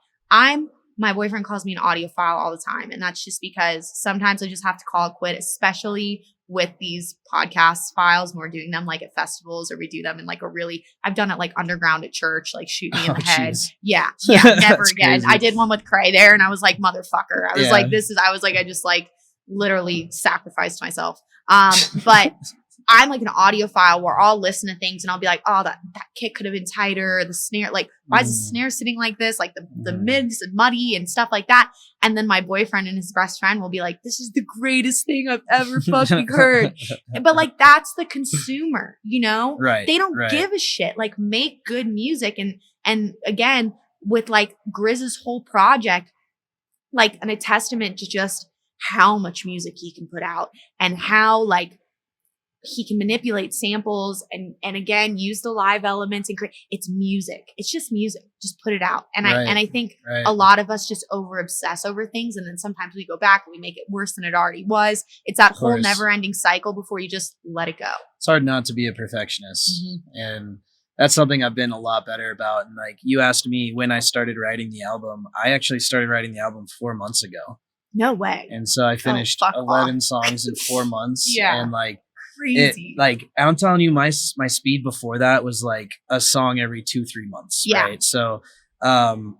My boyfriend calls me an audiophile all the time. And that's just because sometimes I just have to call it quit, especially with these podcast files when we're doing them like at festivals or we do them in like I've done it like underground at church, like shoot me in the head. Geez. Yeah. Never again. Crazy. I did one with Cray there and I was like, motherfucker. I was like, I just like literally sacrificed myself. But I'm like an audiophile where I'll listen to things and I'll be like, oh, that kick could have been tighter. The snare, like, why is the snare sitting like this? Like the mids and muddy and stuff like that. And then my boyfriend and his best friend will be like, this is the greatest thing I've ever fucking heard. But like, that's the consumer, you know? They don't give a shit. Like make good music. And again, with like Grizz's whole project, like a testament to just how much music he can put out and how like, he can manipulate samples and again use the live elements and create. It's music. It's just music. Just put it out. And I think a lot of us just over obsess over things, and then sometimes we go back and we make it worse than it already was. It's that whole never ending cycle before you just let it go. It's hard not to be a perfectionist, and that's something I've been a lot better about. And like you asked me when I started writing the album, I actually started writing the album 4 months ago. No way. And so I finished fuck 11 off. songs in 4 months. Yeah. And like, Crazy. I'm telling you, my speed before that was like a song every 2-3 months. Yeah. Right. So,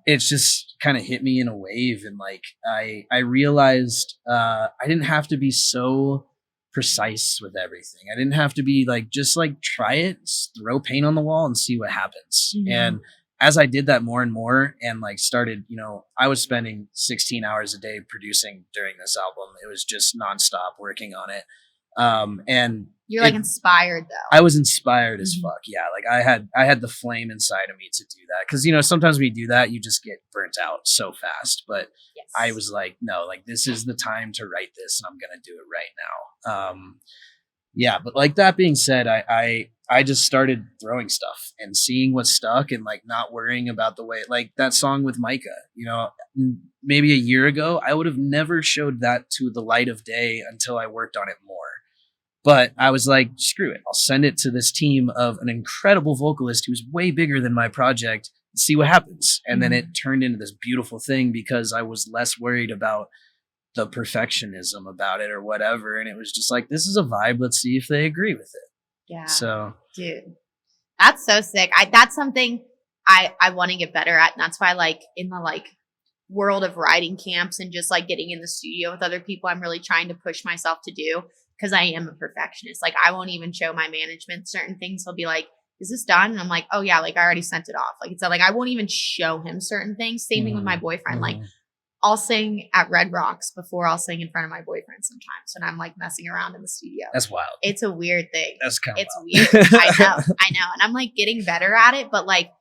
it's just kind of hit me in a wave. And like, I realized, I didn't have to be so precise with everything. I didn't have to be like, just like try it, throw paint on the wall and see what happens. Mhm. And as I did that more and more and like started, I was spending 16 hours a day producing during this album. It was just nonstop working on it. And you're like inspired though. I was inspired as Mhm. fuck. Yeah. Like I had the flame inside of me to do that. Cause sometimes when you do that, you just get burnt out so fast. But Yes. I was like, no, like this is the time to write this and I'm going to do it right now. Yeah. But like that being said, I just started throwing stuff and seeing what stuck and like not worrying about the way, like that song with Micah, maybe a year ago, I would have never showed that to the light of day until I worked on it more. But I was like, screw it. I'll send it to this team of an incredible vocalist who's way bigger than my project and see what happens. And then it turned into this beautiful thing because I was less worried about the perfectionism about it or whatever. And it was just like, this is a vibe. Let's see if they agree with it. Yeah. So, dude, that's so sick. That's something I want to get better at. And that's why like in the like world of writing camps and just like getting in the studio with other people, I'm really trying to push myself to do. Because I am a perfectionist. Like I won't even show my management certain things. He'll be like, is this done? And I'm like, oh yeah, like I already sent it off. Like it's like I won't even show him certain things. Same thing with my boyfriend. Like I'll sing at Red Rocks before I'll sing in front of my boyfriend sometimes. And I'm like messing around in the studio. That's wild. It's a weird thing. That's kind of It's weird. I know. And I'm like getting better at it, but like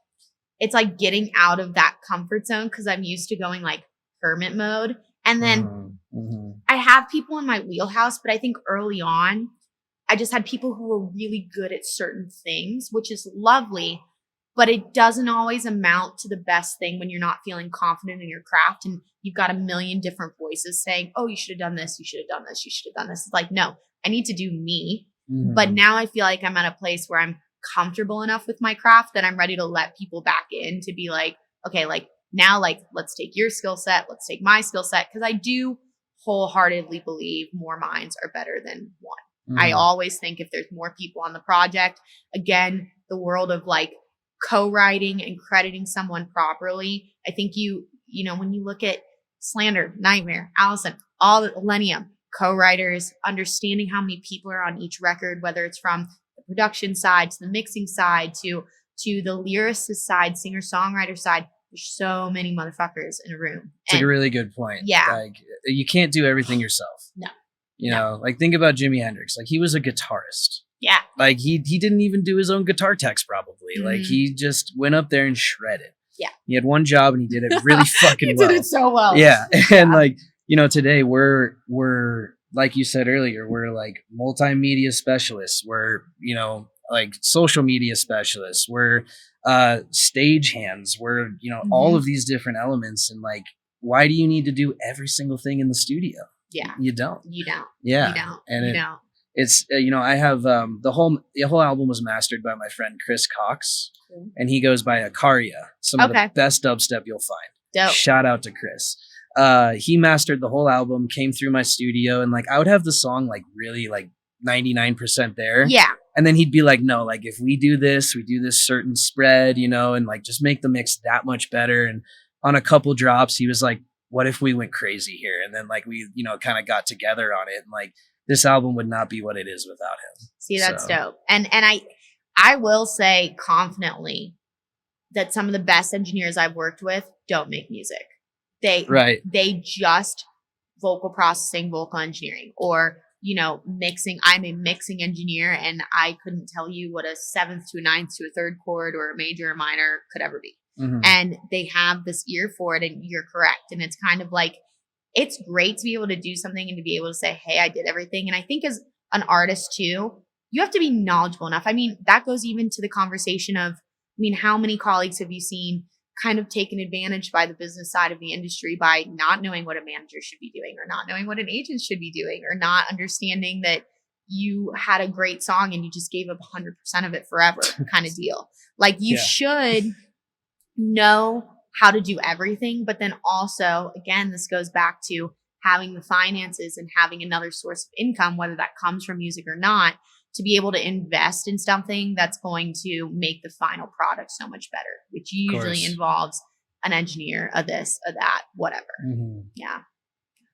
it's like getting out of that comfort zone because I'm used to going like hermit mode. And then I have people in my wheelhouse, but I think early on, I just had people who were really good at certain things, which is lovely, but it doesn't always amount to the best thing when you're not feeling confident in your craft and you've got a million different voices saying, oh, you should have done this, you should have done this, you should have done this. It's like, no, I need to do me. But now I feel like I'm at a place where I'm comfortable enough with my craft that I'm ready to let people back in to be like, okay, like, now, like, let's take your skill set. Let's take my skill set. Because I do wholeheartedly believe more minds are better than one. I always think if there's more people on the project, again, the world of like co-writing and crediting someone properly. I think when you look at Slander, Nightmare, Allison, all the Millennium, co-writers, understanding how many people are on each record, whether it's from the production side to the mixing side to the lyricist side, singer-songwriter side. There's so many motherfuckers in a room. It's like a really good point. Yeah. Like you can't do everything yourself. No. You know, like think about Jimi Hendrix. Like he was a guitarist. Yeah. Like he didn't even do his own guitar text probably. Like he just went up there and shredded. Yeah. He had one job and he did it really fucking well. He did it so well. Yeah. And like, today we're like you said earlier, we're like multimedia specialists. We're, like social media specialists. We're stage hands. We're, all of these different elements. And like, why do you need to do every single thing in the studio? Yeah. You don't. You Yeah. don't. And you don't. It's, I have the whole album was mastered by my friend Chris Cox, and he goes by Akaria. Some of the best dubstep you'll find. Dope. Shout out to Chris. He mastered the whole album, came through my studio, and like I would have the song like really like 99% there. Yeah. And then he'd be like, no, like if we do this certain spread, and like just make the mix that much better. And on a couple drops, he was like, what if we went crazy here? And then like we, kind of got together on it. And like this album would not be what it is without him. See, that's dope. And I will say confidently that some of the best engineers I've worked with don't make music. They just vocal processing, vocal engineering, or mixing. I'm a mixing engineer and I couldn't tell you what a seventh to a ninth to a third chord or a major or minor could ever be. And they have this ear for it, and you're correct. And it's kind of like, it's great to be able to do something and to be able to say, hey, I did everything. And I think as an artist too, you have to be knowledgeable enough. I mean, that goes even to the conversation of, how many colleagues have you seen kind of taken advantage by the business side of the industry by not knowing what a manager should be doing, or not knowing what an agent should be doing, or not understanding that you had a great song and you just gave up 100% of it forever kind of deal. Like you should know how to do everything, but then also, again, this goes back to having the finances and having another source of income, whether that comes from music or not, to be able to invest in something that's going to make the final product so much better, which usually involves an engineer, a this, a that, whatever. Yeah.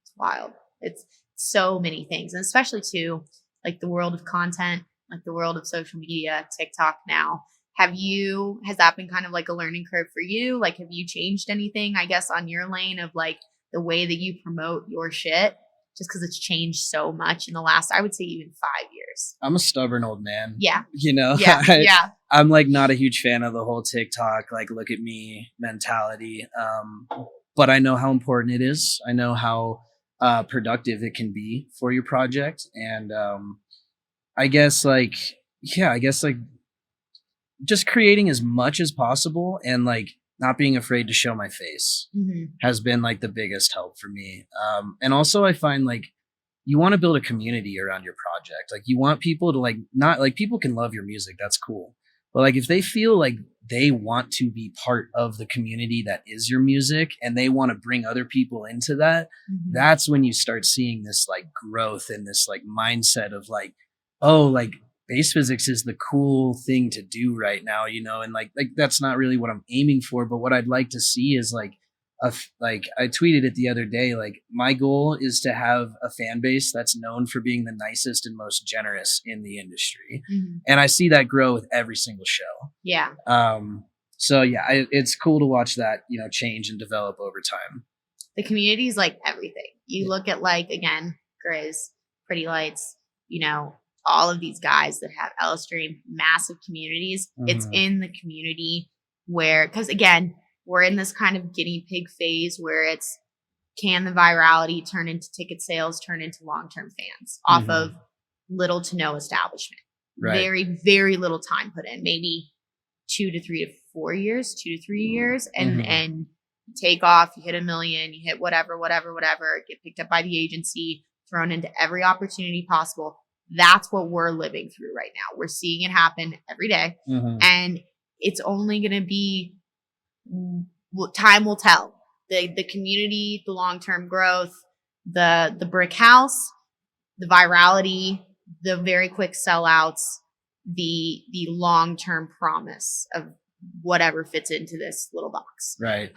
It's wild. It's so many things. And especially too, like the world of content, like the world of social media, TikTok now. Has that been kind of like a learning curve for you? Like, have you changed anything, I guess, on your lane of like the way that you promote your shit? Just because it's changed so much in the last, I would say, even 5 years. I'm a stubborn old man. Yeah. You know, yeah. I'm like not a huge fan of the whole TikTok, like, look at me mentality. But I know how important it is. I know how productive it can be for your project. And I guess like just creating as much as possible and like not being afraid to show my face has been like the biggest help for me. And also I find like you want to build a community around your project. Like you want people to like, not like people can love your music. That's cool. But like if they feel like they want to be part of the community that is your music and they want to bring other people into that, that's when you start seeing this like growth and this like mindset of like, oh, like bass physics is the cool thing to do right now, you know? And like that's not really what I'm aiming for, but what I'd like to see is like like I tweeted it the other day, like my goal is to have a fan base that's known for being the nicest and most generous in the industry. And I see that grow with every single show. Yeah. So yeah, it's cool to watch that, you know, change and develop over time. The community is like everything. You look at like, again, Grizz, Pretty Lights, you know, all of these guys that have L-Stream, massive communities. It's in the community where, because again, we're in this kind of guinea pig phase where it's, can the virality turn into ticket sales, turn into long-term fans off of little to no establishment? Very, very little time put in, maybe 2 to 3 to 4 years, 2 to 3 years, and take off, you hit 1 million, you hit whatever, get picked up by the agency, thrown into every opportunity possible. That's what we're living through right now. We're seeing it happen every day. And it's only going to be, time will tell. The community, the long-term growth, the brick house, the virality, the very quick sellouts, the long-term promise of whatever fits into this little box. Right.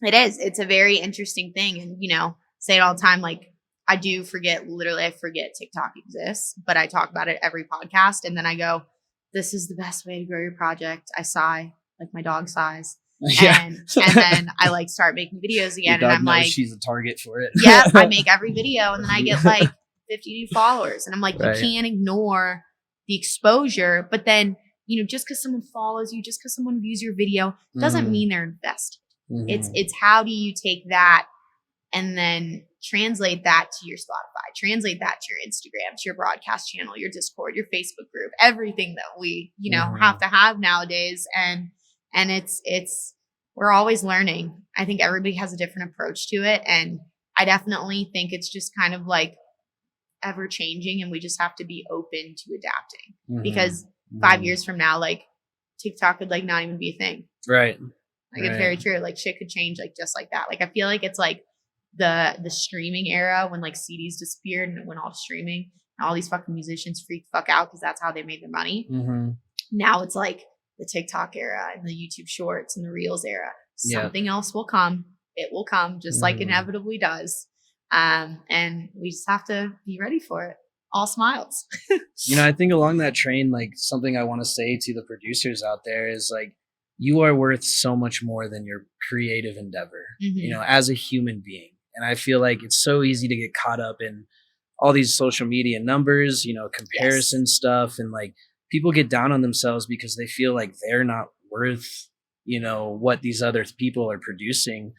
It is. It's a very interesting thing. And, you know, say it all the time, like, I forget TikTok exists, but I talk about it every podcast. And then I go, this is the best way to grow your project. I sigh, like my dog sighs. And then I like start making videos again. And I'm like, she's a target for it. Yeah, I make every video and then I get like 50 new followers. And I'm like, you can't ignore the exposure. But then, you know, just because someone follows you, just because someone views your video, doesn't mean they're invested. It's how do you take that and then translate that to your Spotify, translate that to your Instagram, to your broadcast channel, your Discord, your Facebook group, everything that we, you know, have to have nowadays. And it's, we're always learning. I think everybody has a different approach to it. And I definitely think it's just kind of like ever changing and we just have to be open to adapting because 5 years from now, like TikTok could like not even be a thing. Right. Like it's very true. Like shit could change like just like that. Like I feel like it's like the streaming era when like CDs disappeared and it went all streaming and all these fucking musicians freaked the fuck out because that's how they made their money. Now it's like the TikTok era and the YouTube shorts and the Reels era. Something else will come. It will come just like inevitably does. And we just have to be ready for it. All smiles. You know, I think along that train, like something I want to say to the producers out there is like, you are worth so much more than your creative endeavor, you know, as a human being. And I feel like it's so easy to get caught up in all these social media numbers, you know, comparison stuff. And like people get down on themselves because they feel like they're not worth, you know, what these other people are producing.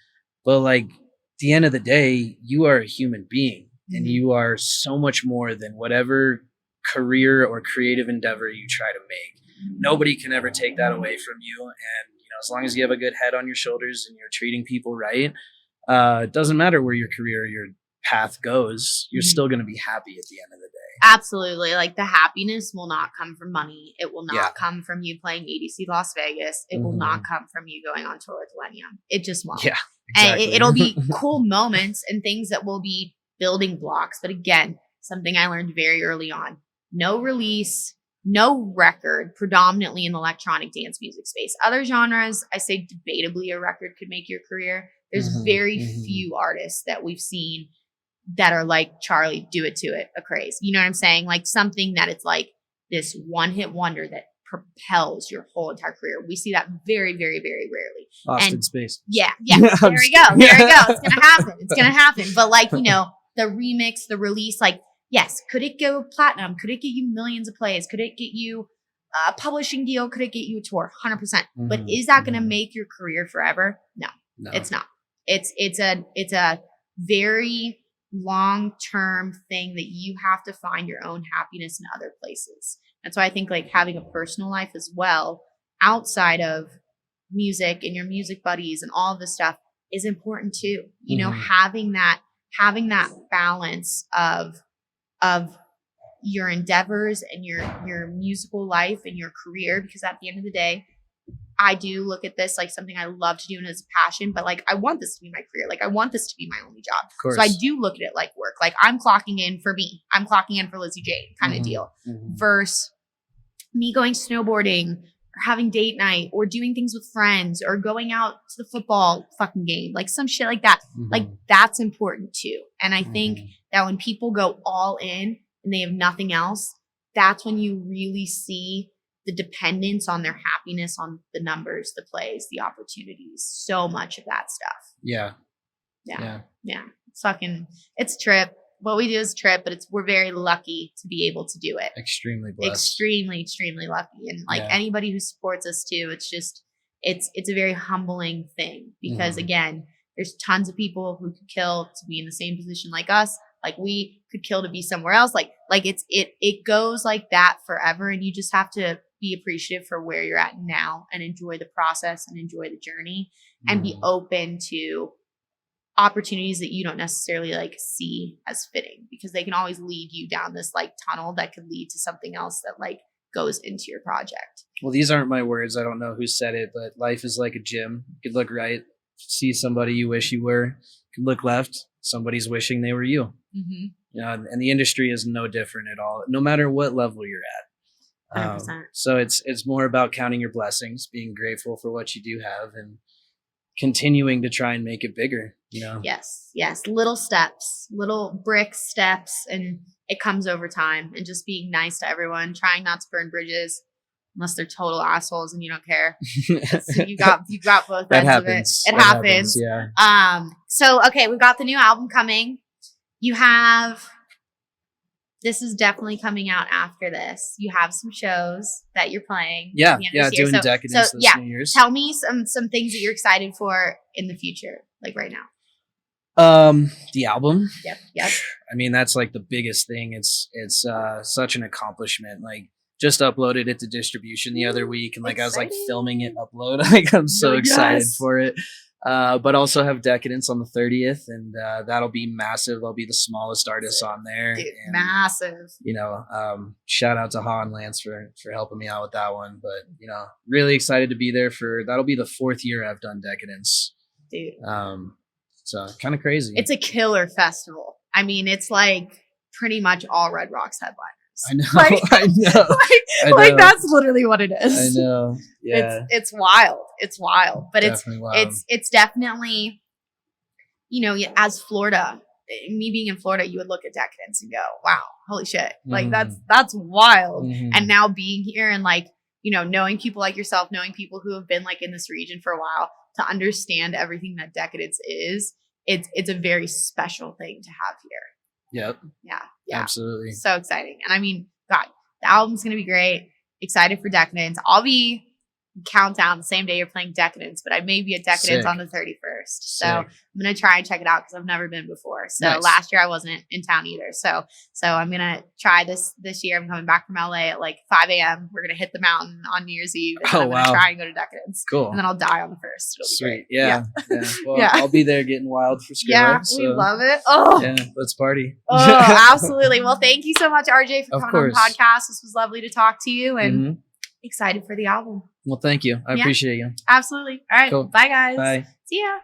But like at the end of the day, you are a human being and you are so much more than whatever career or creative endeavor you try to make. Nobody can ever take that away from you. And, you know, as long as you have a good head on your shoulders and you're treating people right, it doesn't matter where your career, your path goes, you're still going to be happy at the end of the day. Absolutely. Like the happiness will not come from money. It will not come from you playing EDC Las Vegas. It will not come from you going on tour with Millennium. It just won't. And Exactly. it'll be cool moments and things that will be building blocks. But again, something I learned very early on, no release, no record, predominantly in the electronic dance music space. Other genres, I say debatably a record could make your career. There's very few artists that we've seen that are like, Charlie, do it to it, a craze. You know what I'm saying? Like something that it's like this one hit wonder that propels your whole entire career. We see that very, very, very rarely. Lost in And space. yeah. There we go. It's going to happen. It's going to happen. But like, you know, the remix, the release, like, yes, could it go platinum? Could it get you millions of plays? Could it get you a publishing deal? Could it get you a tour? 100%. But is that going to make your career forever? No, it's not. It's a very long-term thing that you have to find your own happiness in other places. And so I think like having a personal life as well outside of music and your music buddies and all of this stuff is important too. You know, having that balance of your endeavors and your musical life and your career, because at the end of the day, I do look at this like something I love to do and as a passion, but like I want this to be my career. Like I want this to be my only job. So I do look at it like work. Like I'm clocking in for me. I'm clocking in for Lizzy Jane kind of deal. Versus me going snowboarding or having date night or doing things with friends or going out to the football fucking game, like some shit like that. Like that's important too. And I think that when people go all in and they have nothing else, that's when you really see the dependence on their happiness, on the numbers, the plays, the opportunities, so much of that stuff. Yeah. It's trip. What we do is trip, but we're very lucky to be able to do it. Extremely blessed. Extremely, extremely lucky. And like anybody who supports us too, it's just, it's a very humbling thing because again, there's tons of people who could kill to be in the same position like us. Like we could kill to be somewhere else. Like it goes like that forever. And you just have to be appreciative for where you're at now and enjoy the process and enjoy the journey and be open to opportunities that you don't necessarily like see as fitting because they can always lead you down this like tunnel that could lead to something else that like goes into your project. Well, these aren't my words. I don't know who said it, but life is like a gym. You could look right, see somebody you wish you were. You could look left, somebody's wishing they were you. You know, and the industry is no different at all, no matter what level you're at. 100%. So it's more about counting your blessings, being grateful for what you do have, and continuing to try and make it bigger. You know. Yes. Little steps, little brick steps, and it comes over time. And just being nice to everyone, trying not to burn bridges unless they're total assholes and you don't care. So you got both ends of it. It happens. Yeah. So okay, we've got the new album coming. This is definitely coming out after this. You have some shows that you're playing. Yeah, doing Decadence this New Year's. Tell me some things that you're excited for in the future, like right now. The album. Yep. I mean, that's like the biggest thing. It's such an accomplishment. Like, just uploaded it to distribution the other week, and like I was like filming it upload. Like I'm so excited for it. But also have Decadence on the 30th, and that'll be massive. I'll be the smallest artist on there. Dude, and, massive. You know, shout out to Ha and Lance for helping me out with that one. But you know, really excited to be there that'll be the 4th year I've done Decadence. Dude. So kind of crazy. It's a killer festival. I mean, it's like pretty much all Red Rocks headliners. I know. I know. Like that's literally what it is. I know. Yeah. It's wild. It's wild. But definitely wild. It's definitely, you know, as Florida, me being in Florida, you would look at Decadence and go, wow, holy shit. Like that's wild. And now being here and like, you know, knowing people like yourself, knowing people who have been like in this region for a while to understand everything that Decadence is, it's a very special thing to have here. Yep. Yeah. Absolutely. So exciting. And I mean, God, the album's going to be great. Excited for Decadence. I'll be countdown the same day you're playing Decadence, but I may be at Decadence on the 31st. So I'm going to try and check it out because I've never been before. So last year I wasn't in town either. So I'm going to try this year. I'm coming back from LA at like 5 a.m. We're going to hit the mountain on New Year's Eve. And I'm going to try and go to Decadence. Cool. And then I'll die on the 1st. It'll be great. Yeah. Well, I'll be there getting wild for Skrilla. Yeah, we love it. Oh, yeah, let's party. Oh, absolutely. Well, thank you so much, RJ, for coming on the podcast. This was lovely to talk to you and excited for the album. Well, thank you. I appreciate you. Absolutely. All right. Cool. Bye, guys. Bye. See ya.